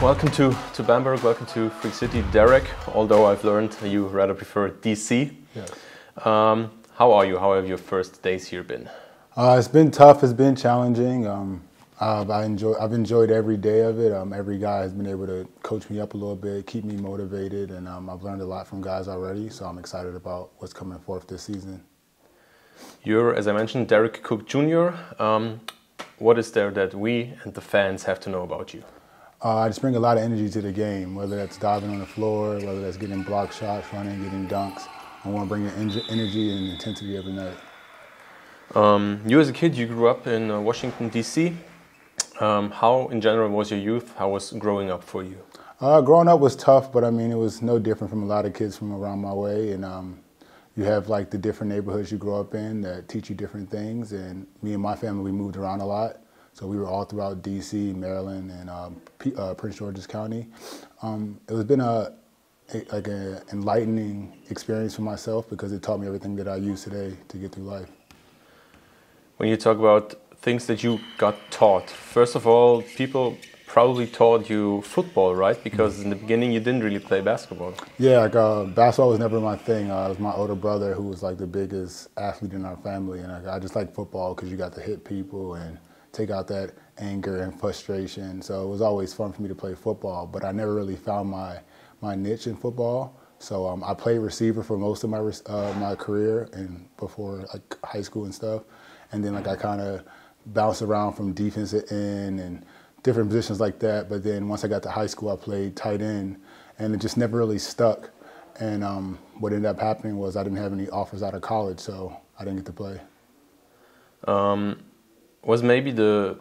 Welcome to Bamberg, welcome to Free City, Derek, although I've learned you rather prefer DC. Yes. How are you? How have your first days here been? It's been tough, it's been challenging. I've enjoyed every day of it. Every guy has been able to coach me up a little bit, keep me motivated, and I've learned a lot from guys already, so I'm excited about what's coming forth this season. You're, as I mentioned, Derek Cooke Jr. What is there that we and the fans have to know about you? I just bring a lot of energy to the game, whether that's diving on the floor, whether that's getting block shots, running, getting dunks. I want to bring the energy and intensity every night. You as a kid, you grew up in Washington, D.C. How, in general, was your youth? How was growing up for you? Growing up was tough, but I mean, it was no different from a lot of kids from around my way. And you have like the different neighborhoods you grow up in that teach you different things. And me and my family, we moved around a lot. So we were all throughout D.C., Maryland, and Prince George's County. It has been an enlightening experience for myself because it taught me everything that I use today to get through life. When you talk about things that you got taught, first of all, people probably taught you football, right? Because in the beginning you didn't really play basketball. Yeah, basketball was never my thing. It was my older brother who was like the biggest athlete in our family, and I just like football because you got to hit people and take out that anger and frustration. So it was always fun for me to play football, but I never really found my niche in football. So I played receiver for most of my career and before like high school and stuff. And then like I kind of bounced around from defensive end and different positions like that. But then once I got to high school, I played tight end, and it just never really stuck. And what ended up happening was I didn't have any offers out of college, so I didn't get to play. Was maybe the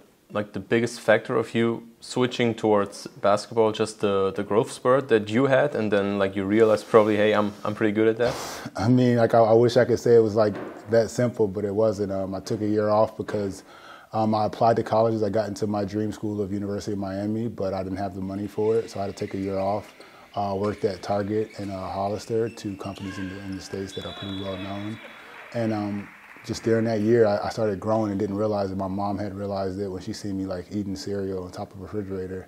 biggest factor of you switching towards basketball just the growth spurt that you had, and then like you realized probably, hey, I'm pretty good at that? I mean, like I wish I could say it was like that simple, but it wasn't. I took a year off because I applied to colleges. I got into my dream school of University of Miami, but I didn't have the money for it, so I had to take a year off. Worked at Target and Hollister, two companies in the States that are pretty well known, and just during that year, I started growing and didn't realize it. My mom had realized it when she seen me like eating cereal on top of a refrigerator.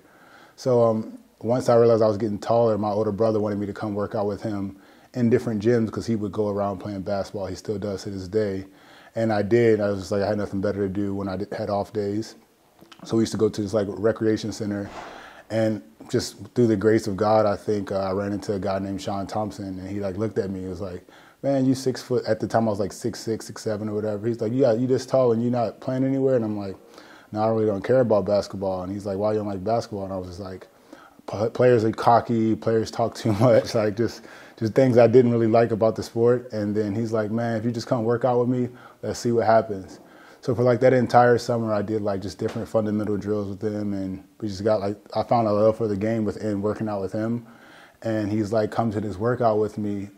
So once I realized I was getting taller, my older brother wanted me to come work out with him in different gyms because he would go around playing basketball. He still does to this day. And I did. I was just like, I had nothing better to do when I had off days. So we used to go to this like recreation center. And just through the grace of God, I think I ran into a guy named Sean Thompson, and he like looked at me. He was like, man, you 6 foot. At the time I was like 6'6", 6'7", or whatever. He's like, you this tall and you not playing anywhere? And I'm like, no, I really don't care about basketball. And he's like, why you don't like basketball? And I was just like, players are cocky, players talk too much, like just things I didn't really like about the sport. And then he's like, man, if you just come work out with me, let's see what happens. So for like that entire summer, I did like just different fundamental drills with him, and we just got like, I found a love for the game within working out with him. And he's like, come to this workout with me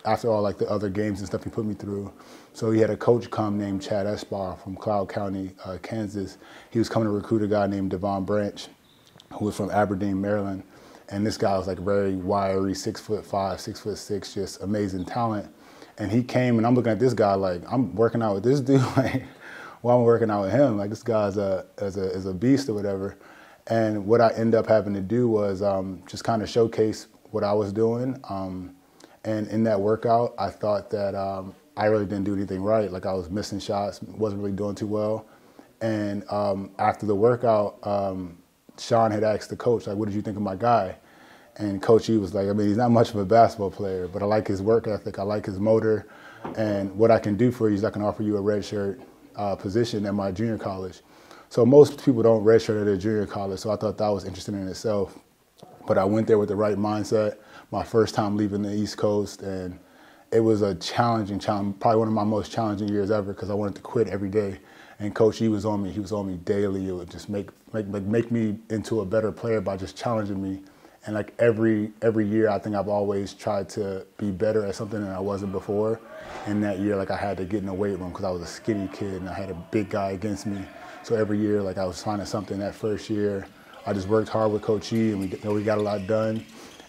after all like the other games and stuff he put me through. So he had a coach come named Chad Esbar from Cloud County, Kansas. He was coming to recruit a guy named Devon Branch, who was from Aberdeen, Maryland. And this guy was like very wiry, 6'5", 6'6", just amazing talent. And he came, and I'm looking at this guy like, I'm working out with this dude. Like, well, I'm working out with him. Like, this guy's is a beast or whatever. And what I ended up having to do was just kind of showcase what I was doing. And in that workout, I thought that I really didn't do anything right. Like, I was missing shots, wasn't really doing too well. And after the workout, Sean had asked the coach, like, what did you think of my guy? And Coach E was like, I mean, he's not much of a basketball player, but I like his work ethic. I like his motor. And what I can do for you is I can offer you a redshirt position at my junior college. So most people don't redshirt at a junior college, so I thought that was interesting in itself. But I went there with the right mindset, my first time leaving the East Coast, and it was a challenge, probably one of my most challenging years ever because I wanted to quit every day. And Coach E was on me. He was on me daily. It would just make me into a better player by just challenging me. And like every year, I think I've always tried to be better at something than I wasn't before. And that year, like I had to get in the weight room because I was a skinny kid and I had a big guy against me. So every year, like I was finding something that first year. I just worked hard with Coach E, and we got a lot done.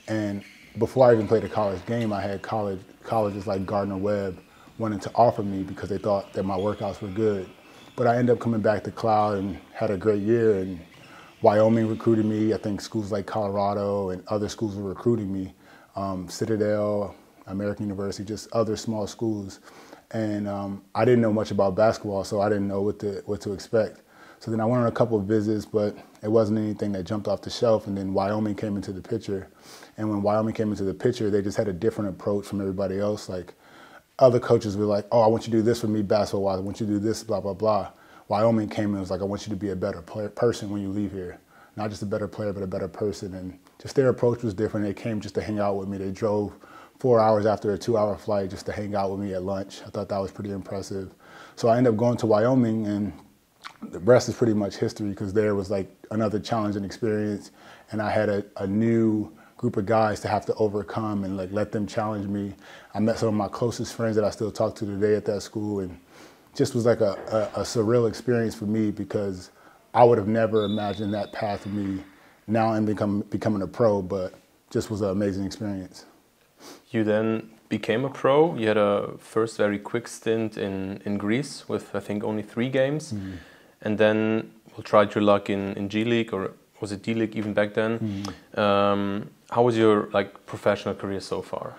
And before I even played a college game, I had colleges like Gardner-Webb wanting to offer me because they thought that my workouts were good. But I ended up coming back to Cloud and had a great year. And Wyoming recruited me. I think schools like Colorado and other schools were recruiting me. Citadel, American University, just other small schools. And I didn't know much about basketball, so I didn't know what to expect. So then I went on a couple of visits, but it wasn't anything that jumped off the shelf. And then Wyoming came into the picture. And when Wyoming came into the picture, they just had a different approach from everybody else. Like, other coaches were like, oh, I want you to do this for me basketball-wise. I want you to do this, blah, blah, blah. Wyoming came and was like, I want you to be a better person when you leave here. Not just a better player, but a better person. And just their approach was different. They came just to hang out with me. They drove 4 hours after a 2-hour flight just to hang out with me at lunch. I thought that was pretty impressive. So I ended up going to Wyoming, and the rest is pretty much history, because there was like another challenging experience, and I had a new group of guys to have to overcome and like let them challenge me. I met some of my closest friends that I still talk to today at that school, and just was like a surreal experience for me, because I would have never imagined that path for me now and becoming a pro, but just was an amazing experience. You then became a pro. You had a first very quick stint in Greece with, I think, only 3 games. Mm-hmm. And then tried your luck in G League, or was it D League even back then? Mm-hmm. How was your professional career so far?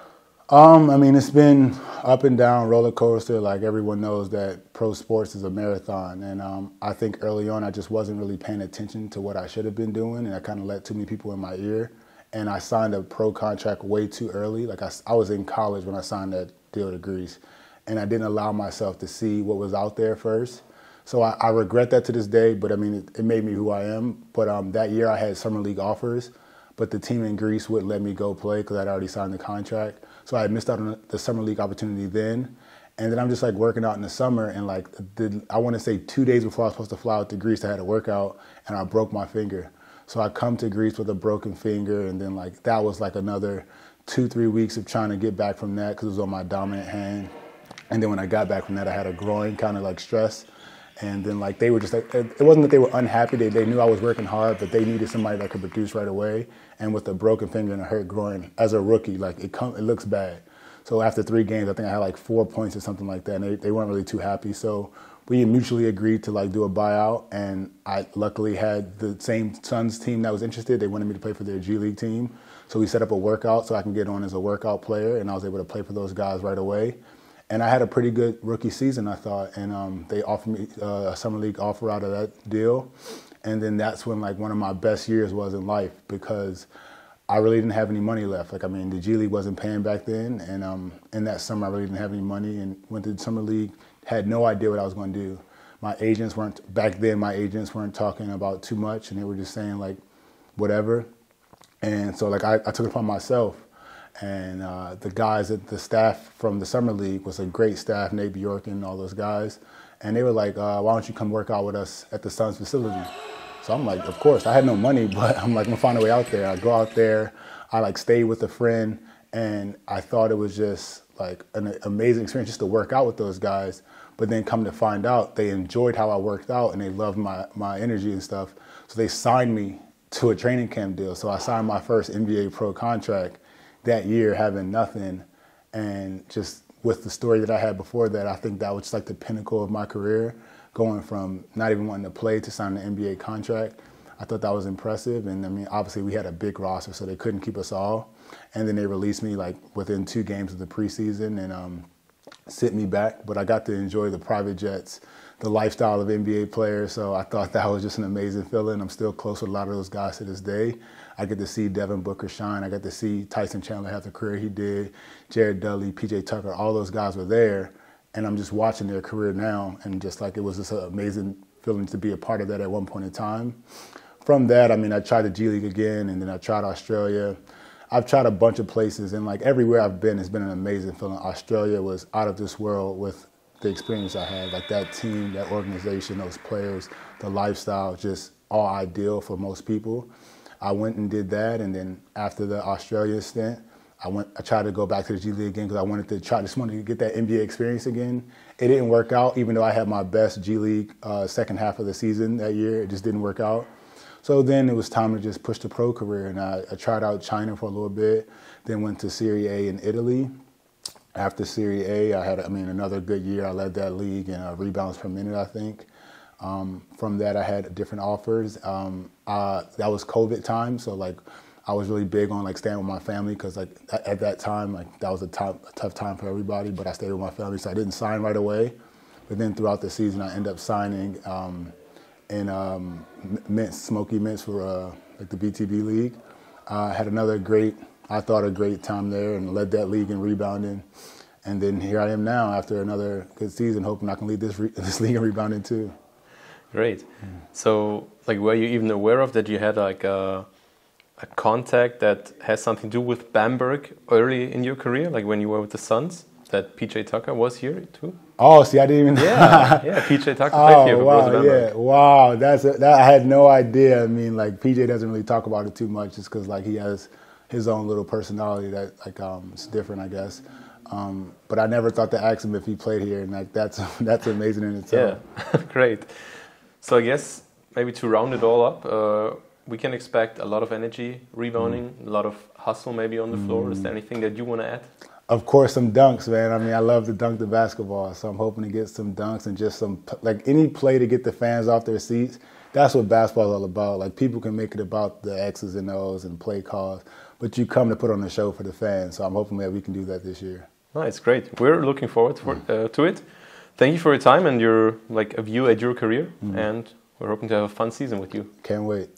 I mean, it's been up and down, roller coaster. Like, everyone knows that pro sports is a marathon. And I think early on I just wasn't really paying attention to what I should have been doing, and I kind of let too many people in my ear. And I signed a pro contract way too early. Like, I was in college when I signed that deal to Greece, and I didn't allow myself to see what was out there first. So I regret that to this day, but I mean, it made me who I am. But that year I had summer league offers, but the team in Greece wouldn't let me go play because I'd already signed the contract. So I had missed out on the summer league opportunity then. And then I'm just like working out in the summer, and like I want to say 2 days before I was supposed to fly out to Greece, I had a workout and I broke my finger. So I come to Greece with a broken finger, and then like that was like another 2-3 weeks of trying to get back from that because it was on my dominant hand. And then when I got back from that, I had a groin kind of like stress. And then like they were just like, it wasn't that they were unhappy. They knew I was working hard, but they needed somebody that could produce right away. And with a broken finger and a hurt groin, as a rookie, like it looks bad. So after 3 games, I think I had like 4 points or something like that. And they weren't really too happy. So we mutually agreed to like do a buyout. And I luckily had the same Suns team that was interested. They wanted me to play for their G League team. So we set up a workout so I can get on as a workout player. And I was able to play for those guys right away. And I had a pretty good rookie season, I thought, and they offered me a summer league offer out of that deal. And then that's when like one of my best years was in life, because I really didn't have any money left. Like, I mean, the G League wasn't paying back then, and in that summer I really didn't have any money, and went to the summer league, had no idea what I was going to do. My agents weren't talking about too much, and they were just saying like whatever. And so like I took it upon myself. And the guys at the staff from the summer league was a great staff, Nate Bjorken and all those guys. And they were like, why don't you come work out with us at the Suns facility? So I'm like, of course. I had no money, but I'm like, I'm gonna find a way out there. I go out there, I like stayed with a friend, and I thought it was just like an amazing experience just to work out with those guys. But then come to find out, they enjoyed how I worked out and they loved my energy and stuff. So they signed me to a training camp deal. So I signed my first NBA pro contract that year, having nothing. And just with the story that I had before that, I think that was just like the pinnacle of my career, going from not even wanting to play to sign an NBA contract. I thought that was impressive. And I mean, obviously we had a big roster, so they couldn't keep us all. And then they released me like within 2 games of the preseason and sent me back. But I got to enjoy the private jets, the lifestyle of NBA players. So I thought that was just an amazing feeling. I'm still close with a lot of those guys to this day. I get to see Devin Booker shine. I got to see Tyson Chandler have the career he did, Jared Dudley, PJ Tucker, all those guys were there. And I'm just watching their career now. And just like, it was just an amazing feeling to be a part of that at one point in time. From that, I mean, I tried the G League again, and then I tried Australia. I've tried a bunch of places, and like everywhere I've been, it's been an amazing feeling. Australia was out of this world with the experience I had. Like that team, that organization, those players, the lifestyle, just all ideal for most people. I went and did that, and then after the Australia stint, I tried to go back to the G League again because I just wanted to get that NBA experience again. It didn't work out, even though I had my best G League second half of the season that year. It just didn't work out. So then it was time to just push the pro career, and I tried out China for a little bit, then went to Serie A in Italy. After Serie A, I had another good year. I led that league in rebounds per minute, I think. From that, I had different offers. That was COVID time, so like I was really big on like staying with my family because like at that time, like that was a tough time for everybody. But I stayed with my family, so I didn't sign right away. But then throughout the season, I ended up signing in mints, smoky mints for like the BTB league. Had another great time there and led that league in rebounding. And then here I am now after another good season, hoping I can lead this league in rebounding too. Great. So, like, were you even aware of that you had like a contact that has something to do with Bamberg early in your career, like when you were with the Suns, that PJ Tucker was here too? Oh, see, I didn't even know. Yeah, PJ Tucker played here for Bamberg. Wow, that I had no idea. I mean, like, PJ doesn't really talk about it too much just because, like, he has his own little personality that, like, it's different, I guess. But I never thought to ask him if he played here, and, like, that's amazing in itself. Yeah, great. So I guess maybe to round it all up, we can expect a lot of energy, rebounding, a lot of hustle maybe on the floor. Is there anything that you want to add? Of course, some dunks, man. I mean, I love to dunk the basketball, so I'm hoping to get some dunks and just some, like, any play to get the fans off their seats. That's what basketball is all about. Like, people can make it about the X's and O's and play calls, but you come to put on a show for the fans. So I'm hoping that we can do that this year. Nice, great. We're looking forward to it. Thank you for your time and your view at your career, and we're hoping to have a fun season with you. Can't wait.